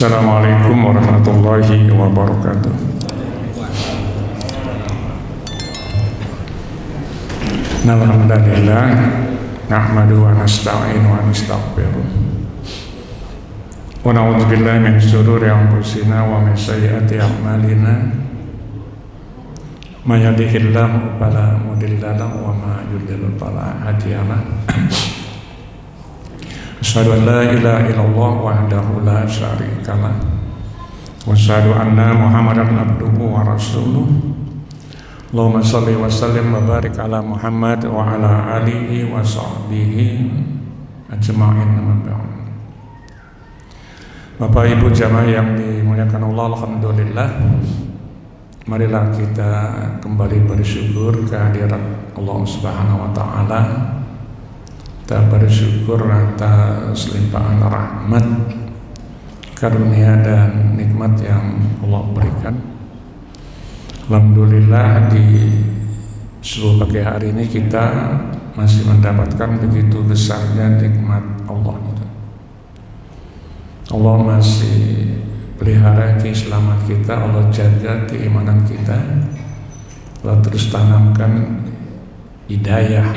Assalamualaikum warahmatullahi wabarakatuh. Alhamdulillah nahmadu wa nasta'inu wa nastaghfiruh wa na'udzu billahi min shururi anfusina wa min sayyiati a'malina may yahdihillahu fala mudilla lahu wa may yudlil fala hadiya lahu. Asyhadu an la ilaha illallah wahdahu la syarika lah wa asyhadu anna Muhammadan abduhu wa rasuluh. Allahumma shalli wa sallim wa barik ala Muhammad wa ala alihi wa sahbihi ajma'in. Bapak Ibu jamaah yang dimuliakan Allah, alhamdulillah, marilah kita kembali bersyukur kehadirat Allah Subhanahu wa taala. Kita bersyukur atas limpahan rahmat, karunia dan nikmat yang Allah berikan. Alhamdulillah di seluruh pagi hari ini kita masih mendapatkan begitu besarnya nikmat Allah. Allah masih pelihara keislaman kita, Allah jaga keimanan kita, Allah terus tanamkan hidayah.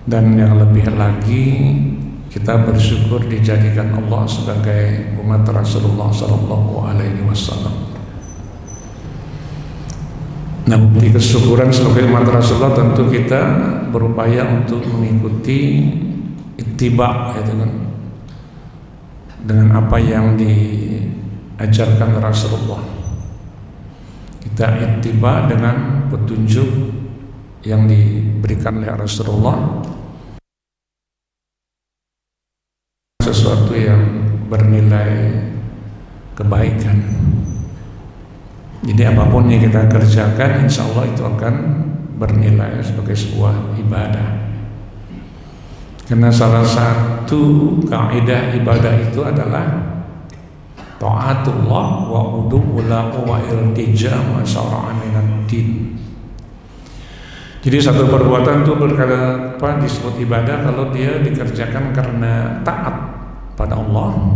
Dan yang lebih lagi kita bersyukur dijadikan Allah sebagai umat Rasulullah Sallallahu Alaihi Wasallam. Nah, bukti kesyukuran sebagai umat Rasulullah tentu kita berupaya untuk mengikuti ittiba, dengan apa yang diajarkan Rasulullah. Kita ittiba dengan petunjuk yang diberikan oleh Rasulullah, sesuatu yang bernilai kebaikan. Jadi apapun yang kita kerjakan, insya Allah itu akan bernilai sebagai sebuah ibadah. Karena salah satu kaidah ibadah itu adalah ta'atullah wa udu'ulahu wa iltijam wa syara'an minad din. Jadi satu perbuatan itu disebut ibadah kalau dia dikerjakan karena taat pada Allah,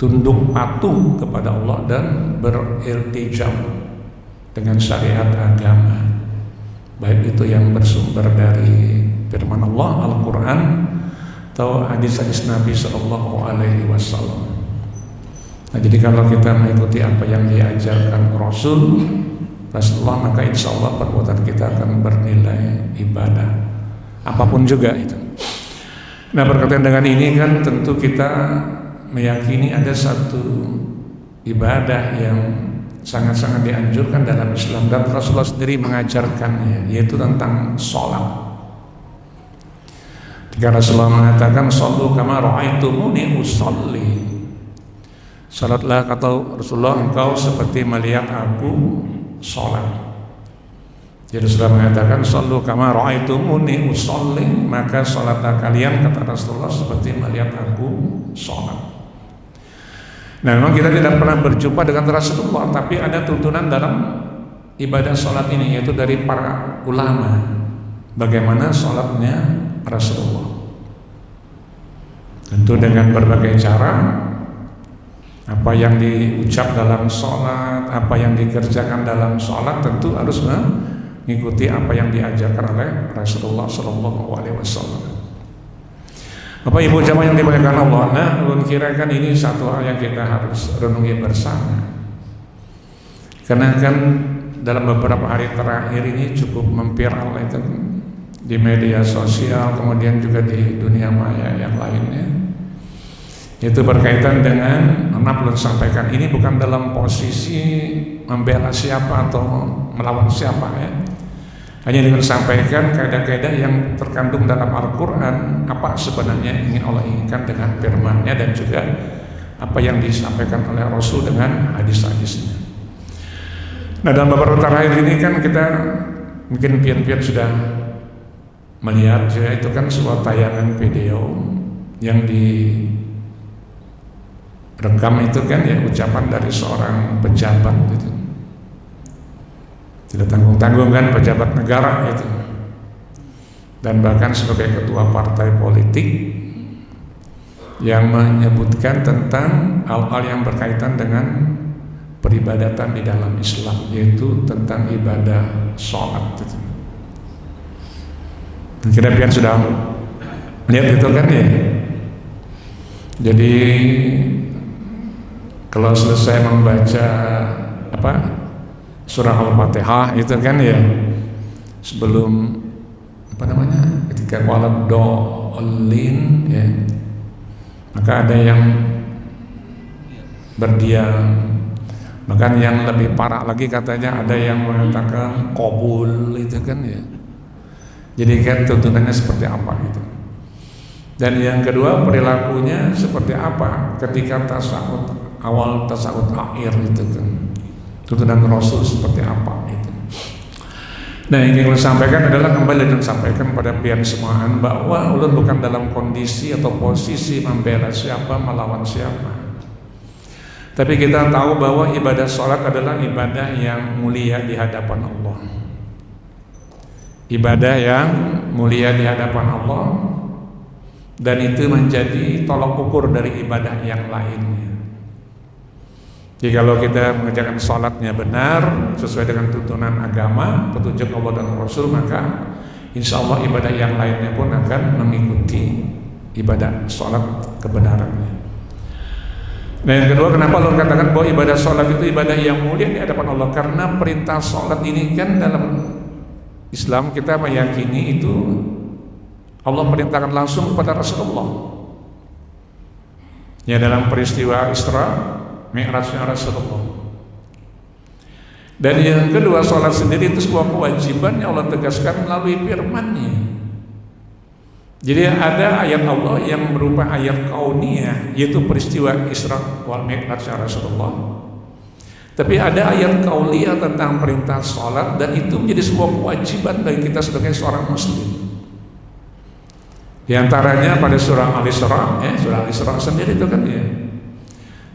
tunduk patuh kepada Allah, dan beriltijam dengan syariat agama, baik itu yang bersumber dari firman Allah Al-Quran atau hadis-hadis Nabi Sallallahu Alaihi Wasallam. Nah, jadi kalau kita mengikuti apa yang diajarkan Rasulullah, maka insya Allah perbuatan kita akan bernilai ibadah, apapun juga itu. Nah, berkaitan dengan ini kan tentu kita meyakini ada satu ibadah yang sangat-sangat dianjurkan dalam Islam dan Rasulullah sendiri mengajarkannya, yaitu tentang sholat. Jika Rasulullah mengatakan shollu kama ra'aitumuni usolli, salatlah, kata Rasulullah, engkau seperti melihat aku sholat. Jadi Rasulullah mengatakan shollu kama ra'aitumuni usolli, maka sholatlah kalian, kata Rasulullah, seperti melihat aku sholat. Nah, memang kita tidak pernah berjumpa dengan Rasulullah, tapi ada tuntunan dalam ibadah sholat ini, yaitu dari para ulama, bagaimana sholatnya Rasulullah. Tentu dengan berbagai cara, apa yang diucap dalam sholat, apa yang dikerjakan dalam sholat, tentu harus mengikuti apa yang diajarkan oleh Rasulullah Sallallahu Alaihi Wasallam. Bapak Ibu jamaah yang dimuliakan Allah, nah, ulun kirakan ini satu hal yang kita harus renungi bersama. Karena kan dalam beberapa hari terakhir ini cukup memviral itu di media sosial, kemudian juga di dunia maya yang lainnya. Itu berkaitan dengan, belum sampaikan, ini bukan dalam posisi membela siapa atau melawan siapa ya. Hanya dengan sampaikan kaidah-kaidah yang terkandung dalam Al-Quran, apa sebenarnya ingin Allah inginkan dengan firman-Nya, dan juga apa yang disampaikan oleh Rasul dengan hadis-hadisnya. Nah, dalam beberapa terakhir ini kan kita mungkin pian-pian sudah melihat ya, itu kan sebuah tayangan video yang direkam itu kan ya, ucapan dari seorang pejabat itu. Tidak tanggung-tanggung kan, pejabat negara itu, dan bahkan sebagai ketua partai politik yang menyebutkan tentang hal-hal yang berkaitan dengan peribadatan di dalam Islam, yaitu tentang ibadah sholat. Kira pian sudah lihat itu kan ya. Jadi kalau selesai membaca surah Al-Fatihah itu kan ya, sebelum ketika walad dolin ya, maka ada yang berdiam. Bahkan yang lebih parah lagi katanya ada yang mengatakan qabul itu kan ya. Jadi kan tuntunannya seperti apa itu. Dan yang kedua, perilakunya seperti apa ketika tasawuf awal, tasawuf akhir itu kan. Tuntunan Rasul seperti apa itu. Nah, yang ingin sampaikan adalah kembali dan sampaikan pada pian semuaan bahwa ulun bukan dalam kondisi atau posisi membela siapa, melawan siapa. Tapi kita tahu bahwa ibadah sholat adalah ibadah yang mulia di hadapan Allah. Ibadah yang mulia di hadapan Allah, dan itu menjadi tolak ukur dari ibadah yang lainnya. Jadi kalau kita mengerjakan sholatnya benar sesuai dengan tuntunan agama, petunjuk Allah dan Rasul, maka insya Allah ibadah yang lainnya pun akan mengikuti ibadah sholat kebenarannya. Nah, yang kedua, kenapa Allah katakan bahwa ibadah sholat itu ibadah yang mulia di hadapan Allah? Karena perintah sholat ini kan dalam Islam kita meyakini itu Allah perintahkan langsung kepada Rasulullah. Ya, dalam peristiwa Isra Mi'rajnya Rasulullah. Dan yang kedua, sholat sendiri itu sebuah kewajiban yang Allah tegaskan melalui firman-Nya. Jadi ada ayat Allah yang berupa ayat kauniyah, yaitu peristiwa Isra wal Mi'raj Rasulullah. Tapi ada ayat kauliyah tentang perintah sholat, dan itu menjadi sebuah kewajiban bagi kita sebagai seorang muslim. Di antaranya pada surah Al-Isra, surah Al-Isra sendiri itu kan ya.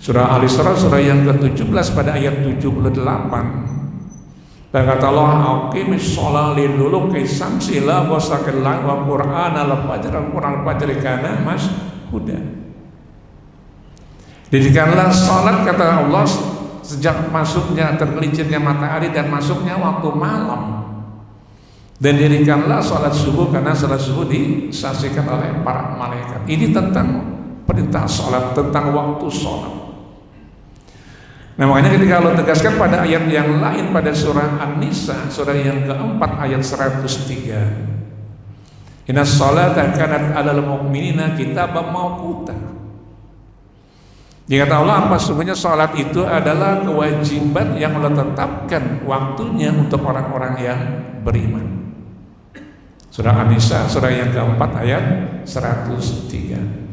Surah Al-Isra surah yang ke-17 pada ayat 78. Dan kata Allah, aqimis sholat liduluki samsi la wasakil la wa qur'an al-fajr al-fajr kana mas huda. Didirikanlah sholat, kata Allah, sejak masuknya tergelincirnya matahari dan masuknya waktu malam. Dan dirikanlah sholat subuh, karena sholat subuh disaksikan oleh para malaikat. Ini tentang perintah sholat, tentang waktu sholat. Nah, makanya ketika Allah tegaskan pada ayat yang lain pada surah An-Nisa, surah yang keempat ayat 103, inna sholata kanat alal mu'minina kitaban mawquta. Dia kata Allah, apa sesungguhnya sholat itu adalah kewajiban yang Allah tetapkan waktunya untuk orang-orang yang beriman. Surah An-Nisa surah yang keempat ayat 103.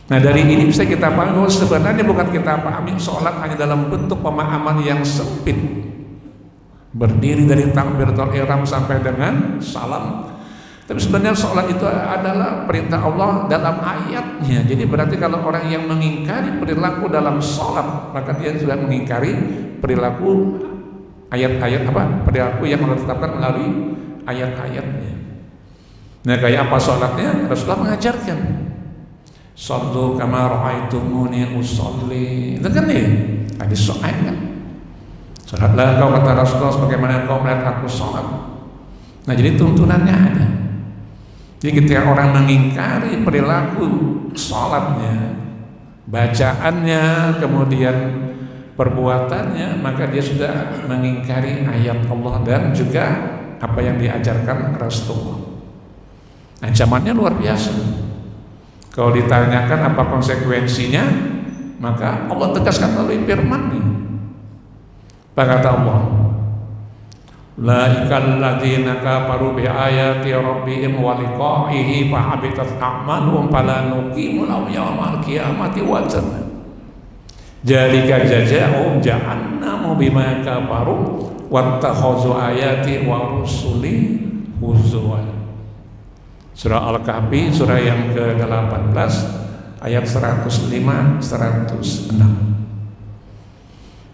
Nah, dari ini bisa kita pahami bahwa sebenarnya bukan kita pahami sholat hanya dalam bentuk pemahaman yang sempit, berdiri dari takbiratul ihram sampai dengan salam. Tapi sebenarnya sholat itu adalah perintah Allah dalam ayatnya. Jadi berarti kalau orang yang mengingkari perilaku dalam sholat, maka dia sudah mengingkari perilaku ayat-ayat perilaku yang Allah tetapkan melalui ayat-ayatnya. Nah, kayak apa sholatnya? Rasulullah mengajarkan, shollu kama ra'aitumuni usolli. Itu kan nih hadis sahih kan. Salatlah kau, kata Rasulullah, sebagaimana kau melihat aku sholat. Nah, jadi tuntunannya ada. Jadi ketika orang mengingkari perilaku sholatnya, bacaannya, kemudian perbuatannya, maka dia sudah mengingkari ayat Allah dan juga apa yang diajarkan Rasulullah. Ancamannya luar biasa. Kalau ditanyakan apa konsekuensinya, maka Allah tegaskan melalui firman-Nya. Kata Allah, Ulaikal ladzina kafaru bi ayati rabbihim wa liqa'ihi fa habitat a'maluhum fala nuqimu lahum yawmal qiyamati wazna. Jalika jazaa'uhum jahannamu bima kafaru wattakhadhu ayati wa rusuli huzwa. Surah Al-Kahfi surah yang ke-18 ayat 105 106.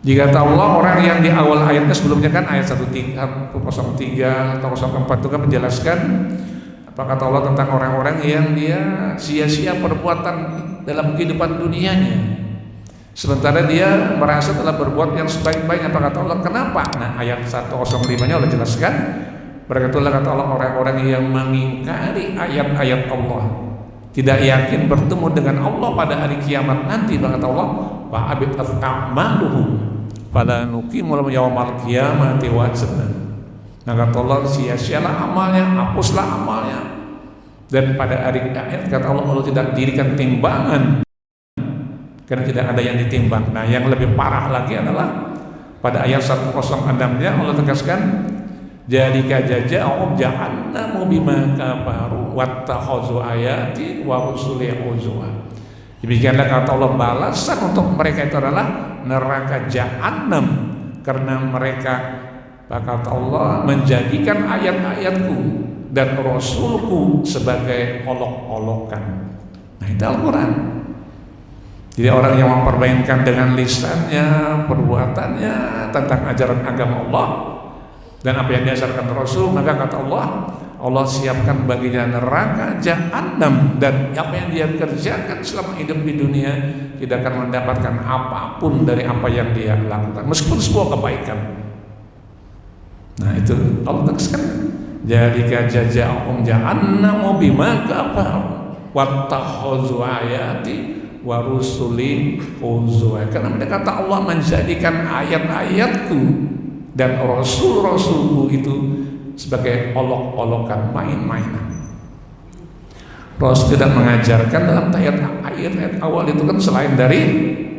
Jika kata Allah, orang yang di awal ayatnya sebelumnya kan ayat 103 atau 04 itu kan menjelaskan apa kata Allah tentang orang-orang yang dia sia-sia perbuatan dalam kehidupan dunianya. Sementara dia merasa telah berbuat yang sebaik-baiknya. Apa kata Allah? Kenapa? Nah, ayat 105-nya Allah jelaskan. Berkatalah kata Allah, orang-orang yang mengingkari ayat-ayat Allah, tidak yakin bertemu dengan Allah pada hari kiamat nanti. Kata Allah, wa abitat a'maluhum fala nuqimul yaumal qiyamati wazna. Nah, kata Allah, sia-sialah amalnya, hapuslah amalnya. Dan pada hari akhir kata Allah, Allah tidak dirikan timbangan, karena tidak ada yang ditimbang. Nah, yang lebih parah lagi adalah pada ayat 106-nya Allah tegaskan, jalika jazaa'um jahannamu bima kafaru wattakhazu ayati wa rusuli huzwa. Demikianlah kata Allah, balasan untuk mereka itu adalah neraka jahanam, karena mereka, kata Allah, menjadikan ayat-ayatku dan rasulku sebagai olok-olokan. Nah, itu Al-Quran. Jadi orang yang mempermainkan dengan lisannya, perbuatannya tentang ajaran agama Allah dan apa yang diajarkan Rasul, maka kata Allah, Allah siapkan baginya neraka jahanam, dan apa yang dia kerjakan selama hidup di dunia tidak akan mendapatkan apapun dari apa yang dia lakukan, meskipun sebuah kebaikan. Nah, itu Allah tegaskan, jalika jazaa'um jahannamu bima kafaru wattakhazu ayati wa rusuli huzwa. Karena mereka kata Allah menjadikan ayat-ayatku dan rasul-rasulku itu sebagai olok-olokan, main-mainan. Rasul tidak mengajarkan dalam ayat-ayat awal itu kan selain dari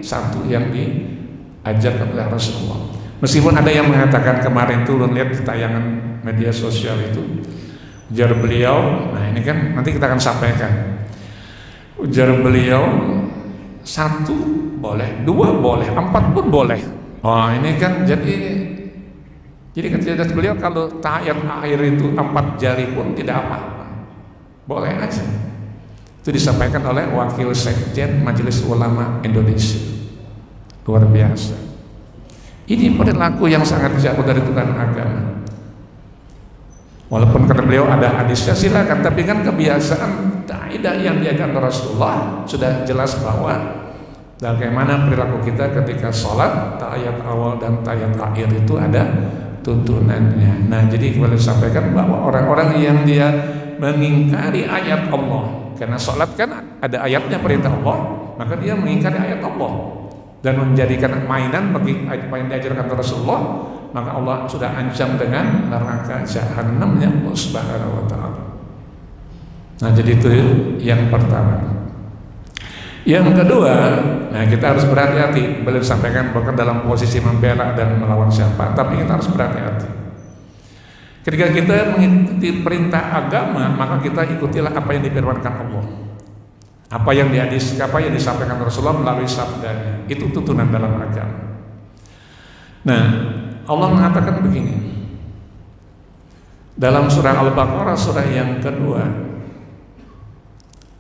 satu yang diajarkan oleh Rasulullah. Meskipun ada yang mengatakan kemarin turun lihat di tayangan media sosial itu, ujar beliau, nah ini kan nanti kita akan sampaikan. Ujar beliau, satu boleh, dua boleh, empat pun boleh. Oh, ini kan jadi kata beliau, kalau ayat akhir itu 4 jari pun tidak apa-apa, boleh aja. Itu disampaikan oleh Wakil Sekjen Majelis Ulama Indonesia. Luar biasa. Ini perilaku yang sangat jauh dari Tuhan agama. Walaupun kata beliau ada hadisnya silakan, tapi kan kebiasaan kaidah yang diajarkan Rasulullah sudah jelas bahwa bagaimana perilaku kita ketika sholat, tahiyat awal dan tahiyat akhir itu ada tuntunannya. Nah, jadi kembali sampaikan bahwa orang-orang yang dia mengingkari ayat Allah, karena sholat kan ada ayatnya perintah Allah, maka dia mengingkari ayat Allah dan menjadikan mainan bagi apa yang diajarkan Rasulullah, maka Allah sudah ancam dengan neraka jahanamnya Allah Subhanahu wa taala. Nah, jadi itu yang pertama. Yang kedua, nah kita harus berhati-hati. Beliau sampaikan bukan dalam posisi membela dan melawan siapa, tapi kita harus berhati-hati. Ketika kita mengikuti perintah agama, maka kita ikutilah apa yang difirmankan Allah, apa yang disampaikan Rasulullah melalui sabdanya. Itu tuntunan dalam agama. Nah, Allah mengatakan begini dalam surah Al-Baqarah, surah yang kedua,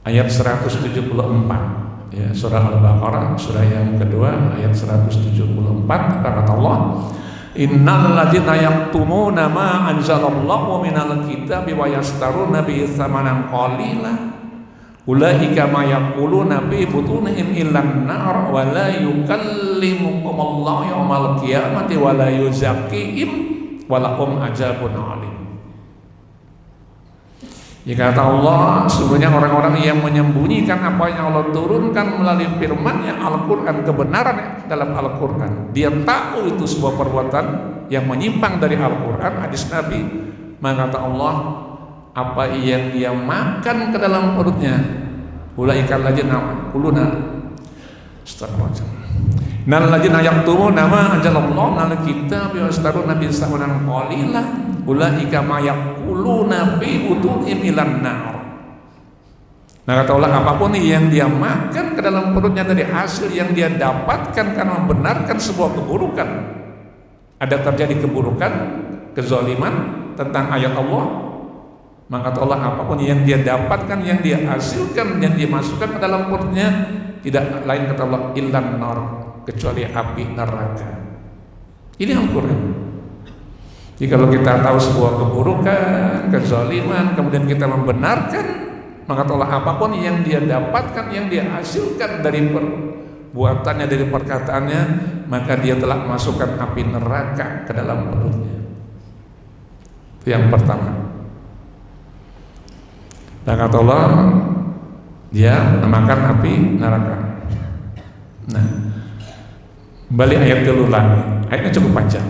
ayat 174. Ya, surah Al-Baqarah surah yang kedua ayat 174, kata Allah, innal ladzina yaktumuna ma anzalallahu minal kitabi wa yastaruna bihi tsamanan qalila ulaika ma yaquluna fi butunihim illan nar wa la yukallimuhumullahu yaumal qiyamati wa la yuzakkihim wa lahum adzabun alim. Jika kata Allah, sesungguhnya orang-orang yang menyembunyikan apa yang Allah turunkan melalui firman-Nya Al-Quran, kebenaran dalam Al-Quran, dia tahu itu sebuah perbuatan yang menyimpang dari Al-Quran, hadis Nabi, maka kata Allah, apa yang dia makan ke dalam perutnya, ulaikal ladzina quluna nal ladzina yaktumuna ma anzalallahu minal kitabi wa yastaruna bihi tsamanan qalila ulaika ma yaquluna fi butunihim ilan nar. Nah, kata Allah, apapun yang dia makan ke dalam perutnya dari hasil yang dia dapatkan karena membenarkan sebuah keburukan, ada terjadi keburukan, kezaliman tentang ayat Allah, maka kata Allah, apapun yang dia dapatkan, yang dia hasilkan, yang dia masukkan ke dalam perutnya, tidak lain kata Allah ilan nar, kecuali api neraka. Ini Al-Quran. Jadi kalau kita tahu sebuah keburukan, kezaliman, kemudian kita membenarkan, Maka Allah apapun yang dia dapatkan, yang dia hasilkan dari perbuatannya, dari perkataannya, maka dia telah masukkan api neraka ke dalam perutnya. Itu yang pertama. Dan kata Allah, dia memakan api neraka. Nah, balik ayat dulu lagi. Ayatnya cukup panjang.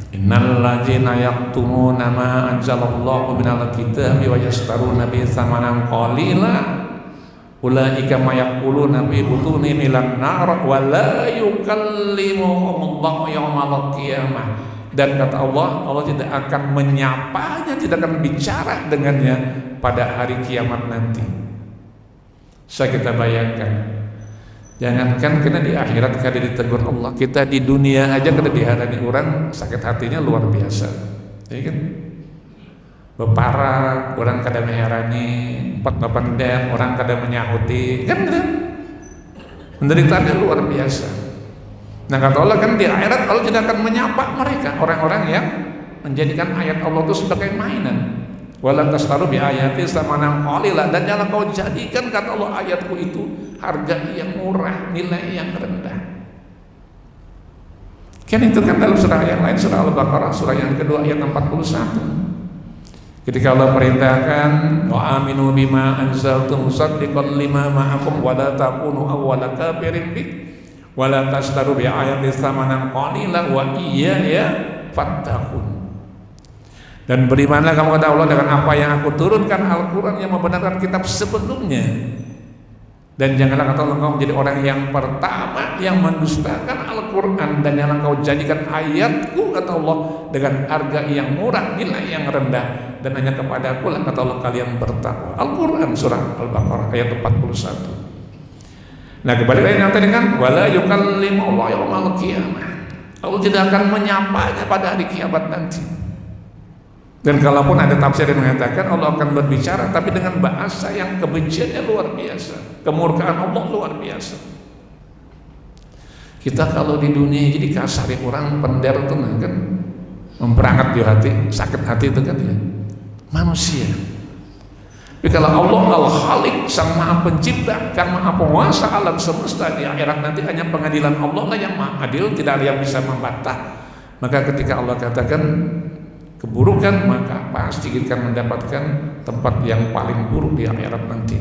Innal ladzina yaktumuna ma anzalallahu minal kitabi wa yashtaruna bi tsamanan qalila ulaika ma yaquluna bi butunihim milan nar wa la yukallimuhumullahu yaumal qiyamah. Dan kata Allah, Allah tidak akan menyapanya, tidak akan bicara dengannya pada hari kiamat nanti. Saya kita bayangkan, jangankan kita di akhirat kada ditegur Allah, kita di dunia aja kada dihadani orang sakit hatinya luar biasa, ya kan? Beparah, orang kada mengherani, 48 jam orang kada menyahuti, kan? Penderitaannya luar biasa. Nah kata Allah kan di akhirat Allah tidak akan menyapa mereka, orang-orang yang menjadikan ayat Allah itu sebagai mainan. Wala tastaru bi ayati samanan qalila, dan jangan kau jadikan kata Allah ayatku itu harga yang murah, nilai yang rendah. Kan itu kan dalam surah yang lain, surah Al-Baqarah surah yang kedua ayat 41. Ketika Allah perintahkan wa aminu bima anzaltu musaddiqan lima ma'akum wa la takunu awwala kafirin bi wa la tastaru bi ayati samanan qalila wa iyaya fattaqun. Dan berimanlah kamu kepada Allah dengan apa yang aku turunkan, Al-Quran yang membenarkan kitab sebelumnya. Dan janganlah kata Allah kau menjadi orang yang pertama yang mendustakan Al-Quran, dan janganlah kau jadikan ayatku kata Allah dengan harga yang murah, nilai yang rendah, dan hanya kepada aku lah kata Allah kalian bertakwa. Al-Quran surah Al-Baqarah ayat 41. Nah kembali lagi nanti dengan wala yukallimu Allah yaumal qiyamah. Allah tidak akan menyapanya pada hari kiamat nanti. Dan kalaupun ada tafsir yang mengatakan Allah akan berbicara tapi dengan bahasa yang kebenciannya luar biasa, kemurkaan Allah luar biasa. Kita kalau di dunia jadi kasari orang pender itu kan memperangat di hati, sakit hati itu kan ya manusia. Tapi kalau Allah Al-Khaliq, Sang Maha Pencipta, Sang Maha Penguasa alam semesta, di akhirat nanti hanya pengadilan Allah lah yang maha adil, tidak ada yang bisa membantah. Maka ketika Allah katakan keburukan, maka pasti kita akan mendapatkan tempat yang paling buruk di akhirat nanti.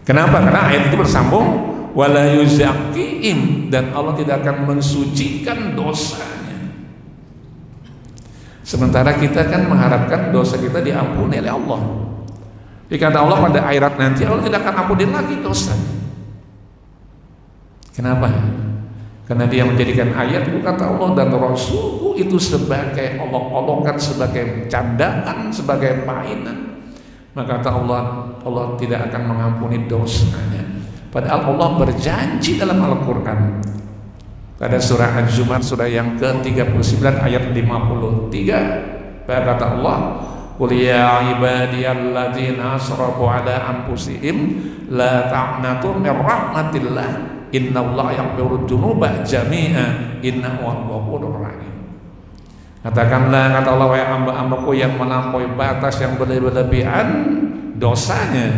Kenapa? Karena ayat itu bersambung wala yuzakkihim, dan Allah tidak akan mensucikan dosanya. Sementara kita kan mengharapkan dosa kita diampuni oleh Allah. Dikata Allah pada akhirat nanti Allah tidak akan ampuni lagi dosanya. Kenapa? Karena dia menjadikan ayatku kata Allah dan Rasulku itu sebagai olok-olokan, sebagai candaan, sebagai mainan. Maka kata Allah, Allah tidak akan mengampuni dosanya. Padahal Allah berjanji dalam Al-Quran pada surah Al-Zumar surah yang ke-39 ayat 53. Pada kata Allah, qul ya ibadiyalladzina asrafu ala anfusihim la taqnatu min rahmatillah innallaha yaghfiru dzunuba jami'a innahu ghafurur rahim. Katakanlah kata Allah, wahai hamba-hambaku yang melampaui batas, yang berlebihan dosanya.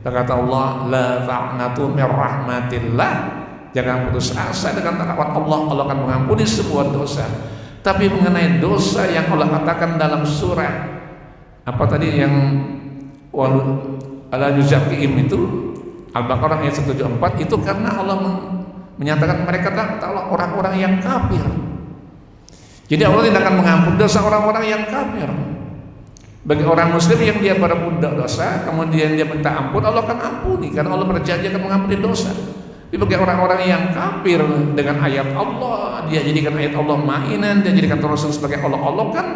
Kata Allah, la taqnatu min rahmatillah, jangan putus asa dengan rahmat Allah, Allah akan mengampuni semua dosa. Tapi mengenai dosa yang Allah katakan dalam surah apa tadi yang wala yuzakkihim itu Al-Baqarah ayat 174, itu karena Allah menyatakan mereka adalah orang-orang yang kafir. Jadi Allah tidak akan mengampuni dosa orang-orang yang kafir. Bagi orang muslim yang dia berbuat dosa kemudian dia minta ampun, Allah akan ampuni karena Allah berjanji akan mengampuni dosa. Tapi bagi orang-orang yang kafir dengan ayat Allah, dia jadikan ayat Allah mainan, dia jadikan Rasul sebagai Allah kan,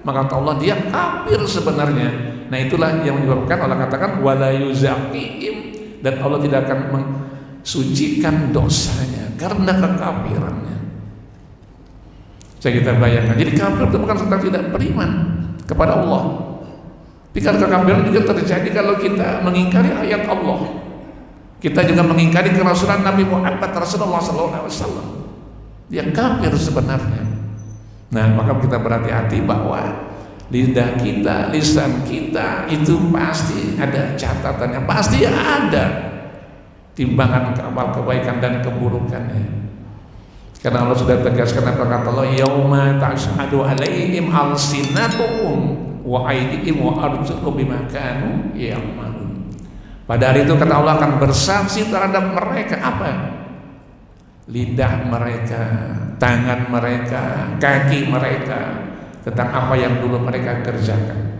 maka Allah dia kafir sebenarnya. Nah itulah yang menyebabkan Allah katakan wala yuzakkihim, dan Allah tidak akan mensucikan dosanya karena kekafirannya. Saya kita bayangkan, jadi kafir itu bukan sedang tidak beriman kepada Allah. Tapi kalau kekafiran juga terjadi kalau kita mengingkari ayat Allah. Kita juga mengingkari kerasulan Nabi Muhammad Rasulullah SAW. Dia kafir sebenarnya. Nah maka kita berhati-hati bahwa lidah kita, lisan kita itu pasti ada catatannya, pasti ada timbangan amal kebaikan dan keburukannya. Karena Allah sudah tegaskan apa kata Allah, yauma tashhadu alaihim alsinatuhum wa aydihim wa arjuluhum bima kanu ya'malun. Pada hari itu kata Allah akan bersaksi terhadap mereka apa? Lidah mereka, tangan mereka, kaki mereka tentang apa yang dulu mereka kerjakan.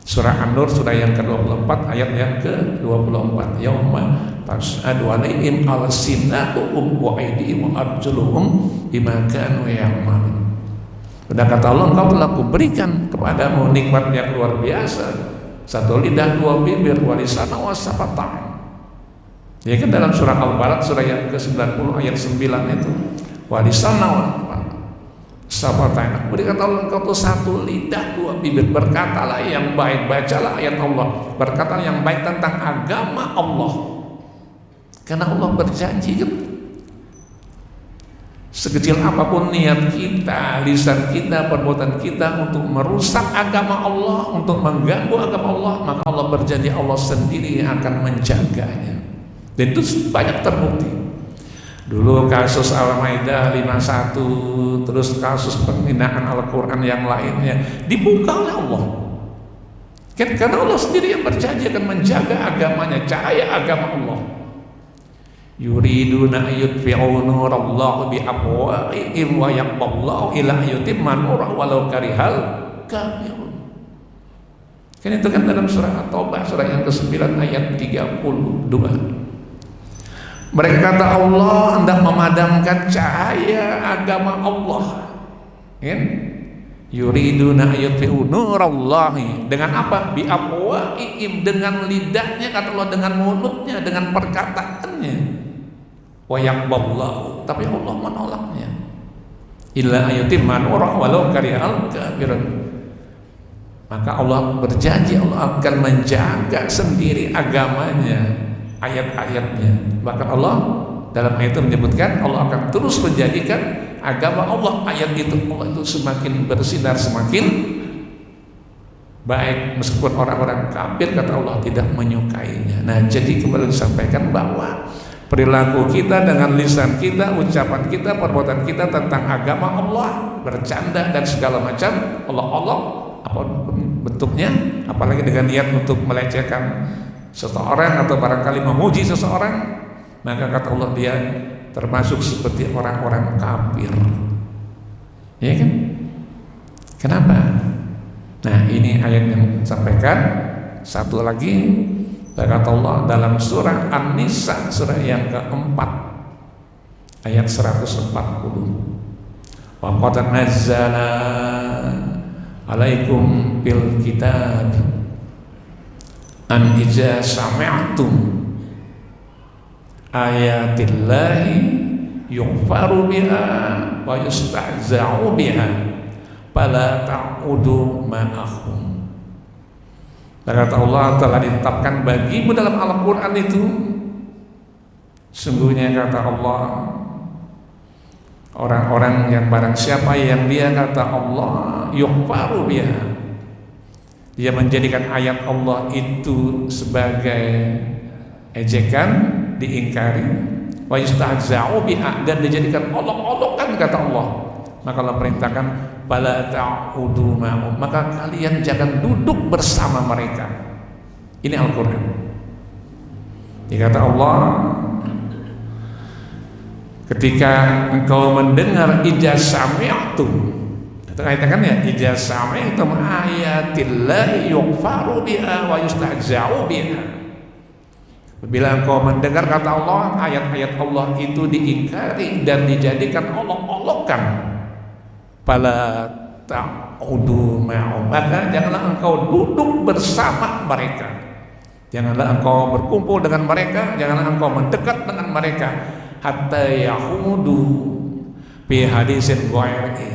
Surah An-Nur surah yang ke-24 ayat yang ke-24. Yauma tashhadu alaihim alsinatuhum wa aydihim wa arjuluhum bima kanu ya'malun. Sudah kata Allah, engkau telah kuberikan kepadamu nikmat yang luar biasa, satu lidah, dua bibir, walisana wasafatan. Ya kan dalam surah Al-Balad surah yang ke-90 ayat 9 itu walisana wasafatan. Aku berikan Allah engkau tuh satu lidah, dua bibir, berkatalah yang baik, bacalah ayat Allah, berkatalah yang baik tentang agama Allah. Karena Allah berjanji kan, sekecil apapun niat kita, lisan kita, perbuatan kita untuk merusak agama Allah, untuk mengganggu agama Allah, maka Allah berjanji Allah sendiri yang akan menjaganya. Dan itu banyak terbukti. Dulu kasus Al-Maidah 51, terus kasus penghinaan Al-Quran yang lainnya dibuka oleh Allah. Karena Allah sendiri yang berjanji akan menjaga agamanya, cahaya agama Allah. Yuriduna yutfi'u nurallahi biafwahihim wa yaqballahu ila yutimma nurahu walau karihal kafirun. Kan itu kan dalam surah At-Taubah surah yang ke-9 ayat 32. Mereka kata Allah hendak memadamkan cahaya agama Allah. Kan? Yuriduna yutfi'u nurallahi dengan apa? Biafwahihim, dengan lidahnya kata Allah, dengan mulutnya, dengan perkataannya. Wa yaqballahu, tapi Allah menolaknya. Illa ayutimma nurahu walau karihal kafirun. Maka Allah berjanji Allah akan menjaga sendiri agamanya, ayat-ayatnya. Bahkan Allah dalam ayat itu menyebutkan Allah akan terus menjadikan agama Allah, ayat itu Allah itu semakin bersinar, semakin baik, meskipun orang-orang kafir kata Allah tidak menyukainya. Nah, jadi kembali disampaikan bahwa perilaku kita dengan lisan kita, ucapan kita, perbuatan kita tentang agama Allah, bercanda dan segala macam Allah apapun bentuknya, apalagi dengan niat untuk melecehkan seseorang atau barangkali memuji seseorang, maka kata Allah dia termasuk seperti orang-orang kafir. Ya kan? Kenapa? Nah, ini ayat yang disampaikan. Satu lagi kata Allah dalam surah An-Nisa surah yang keempat ayat 140. Wa qad nazzala alaikum fil kitab an idza sami'tum ayatillahi yughfaru biha wa yustahza'u biha fala ta'udu ma'ahum. Kata Allah telah ditetapkan bagimu dalam Al-Quran itu, sungguhnya kata Allah, orang-orang yang barang siapa yang dia kata Allah yughfaru biha, dia menjadikan ayat Allah itu sebagai ejekan, diingkari, wa yustahza'u biha, dan dijadikan olok-olokan kata Allah, maka Allah perintahkan bala ta'udu ma'hum, maka kalian jangan duduk bersama mereka. Ini Al-Quran. Dikata Allah, ketika engkau mendengar idza sami'tum, itu katakan ya, idza sami'tum ayatillahi yughfaru biha wa yustahza'u biha. Bila engkau mendengar kata Allah, ayat-ayat Allah itu diingkari dan dijadikan olok-olokan, fala ta'udu ma'hum, maka janganlah engkau duduk bersama mereka, janganlah engkau berkumpul dengan mereka, janganlah engkau mendekat dengan mereka, hatta yahudu fi hadisin ghairi,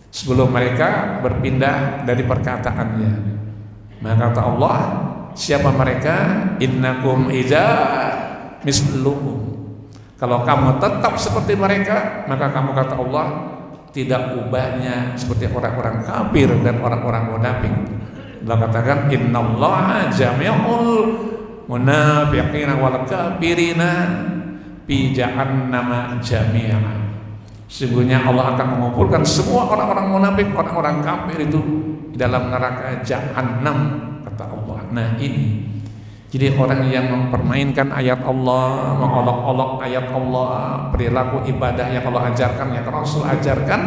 sebelum mereka berpindah dari perkataannya. Maka kata Allah, siapa mereka? Innakum idza misluhum, kalau kamu tetap seperti mereka, maka kamu kata Allah tidak ubahnya seperti orang-orang kafir dan orang-orang munafik. Allah katakan innallaha jami'ul munafiqina wal kafirina fi jahannam jami'an. Sesungguhnya Allah akan mengumpulkan semua orang-orang munafik, orang-orang kafir itu di dalam neraka Jahannam, kata Allah. Nah ini, jadi orang yang mempermainkan ayat Allah, mengolok-olok ayat Allah, perilaku ibadah yang Allah ajarkan, yang Rasul ajarkan,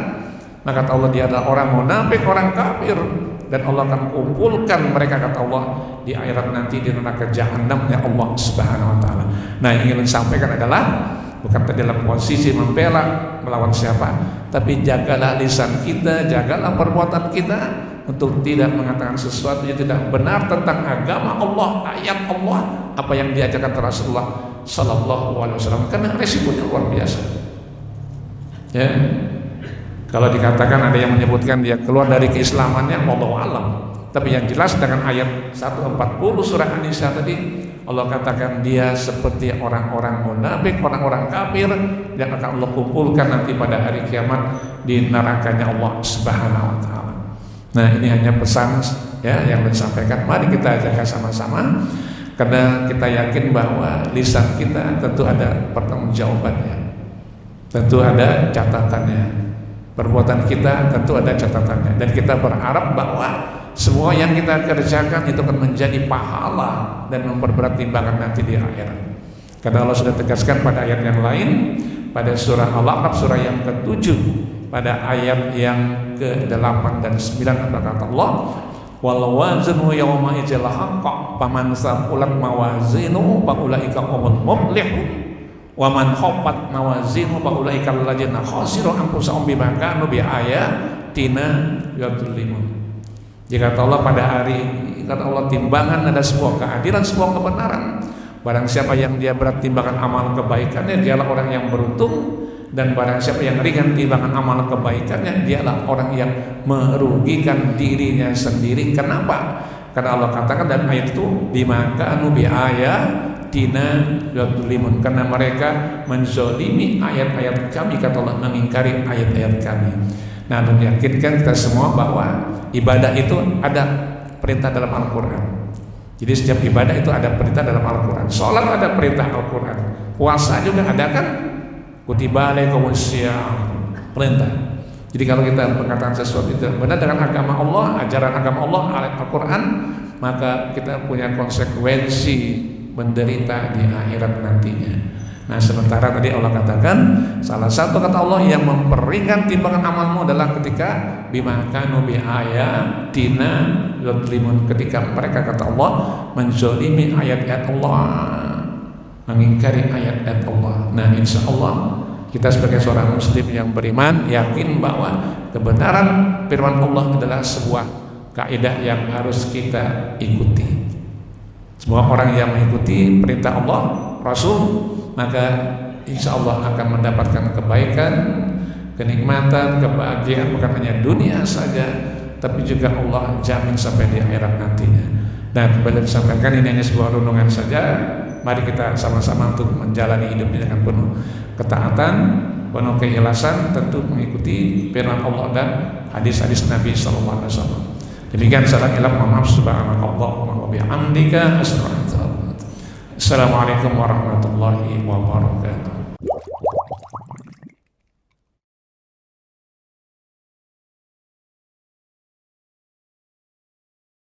maka kata Allah dia adalah orang munafik, orang kafir, dan Allah akan kumpulkan mereka, kata Allah, di akhirat nanti di neraka Jahannam ya Allah Subhanahu wa taala. Nah, yang ingin disampaikan adalah bukan dalam posisi membela melawan siapa, tapi jagalah lisan kita, jagalah perbuatan kita untuk tidak mengatakan sesuatu yang tidak benar tentang agama Allah, ayat Allah, apa yang diajarkan Rasulullah Sallallahu Alaihi Wasallam, karena resikonya luar biasa. Ya, kalau dikatakan ada yang menyebutkan dia keluar dari keislamannya, wallahu alam. Tapi yang jelas dengan ayat 140 surah An-Nisa tadi, Allah katakan dia seperti orang-orang munafik, orang-orang kafir yang akan Allah kumpulkan nanti pada hari kiamat di nerakanya Allah Subhanahu wa taala. Nah, ini hanya pesan ya yang disampaikan. Mari kita jaga sama-sama, karena kita yakin bahwa lisan kita tentu ada pertanggungjawabannya. Tentu ada catatannya. Perbuatan kita tentu ada catatannya, dan kita berharap bahwa semua yang kita kerjakan itu akan menjadi pahala dan memperberat timbangan nanti di akhirat. Karena Allah sudah tegaskan pada ayat yang lain, pada surah Al-A'raf surah yang ke-7 pada ayat yang ke-8 dan 9, apa kata Allah? Wal waznu yawma idzal haqq faman saqulat mawazinuhu fa ulaika humul muflihun wa man khaffat mawazinuhu fa ulaika alladziina khasiru anfusahum bima kanu bi ayatina yadhlimun. Jika kata Allah pada hari ini, kata Allah, timbangan ada sebuah keadilan, sebuah kebenaran. Barang siapa yang dia berat timbangan amal kebaikannya, dialah orang yang beruntung. Dan barang siapa yang ringan timbangan amal kebaikannya, dialah orang yang merugikan dirinya sendiri. Kenapa? Karena Allah katakan dalam ayat itu, bima kanu bi ayatina yadhlimun, karena mereka menzalimi ayat-ayat kami, kata Allah, mengingkari ayat-ayat kami. Nah, dan yakinkan kita semua bahwa ibadah itu ada perintah dalam Al-Quran. Jadi setiap ibadah itu ada perintah dalam Al-Quran. Sholat ada perintah Al-Quran. Puasa juga ada kan? Kutiba alaikumus syiyam, perintah. Jadi kalau kita mengatakan sesuatu itu benar dengan agama Allah, ajaran agama Allah, Al-Quran, maka kita punya konsekuensi menderita di akhirat nantinya. Nah, sementara tadi Allah katakan salah satu kata Allah yang memperingan timbangan amalmu adalah ketika bima kanu bi ayatina yadhlimun, ketika mereka, kata Allah, menzalimi ayat-ayat Allah, mengingkari ayat-ayat Allah. Nah, insya Allah kita sebagai seorang muslim yang beriman yakin bahwa kebenaran firman Allah adalah sebuah kaidah yang harus kita ikuti. Semua orang yang mengikuti perintah Allah, Rasul, maka insya Allah akan mendapatkan kebaikan, kenikmatan, kebahagiaan, bukan hanya dunia saja, tapi juga Allah jamin sampai di akhirat nantinya. Dan kembali disampaikan, ini hanya sebuah renungan saja. Mari kita sama-sama untuk menjalani hidup ini dengan penuh ketaatan, penuh keikhlasan, tentu mengikuti firman Allah dan hadis-hadis Nabi Sallallahu Alaihi Wasallam. Demikian salam ilah, mohon maaf, subhanakallahumma wa bihamdika asyhadu an la ilaha illa anta. Assalamualaikum warahmatullahi wabarakatuh.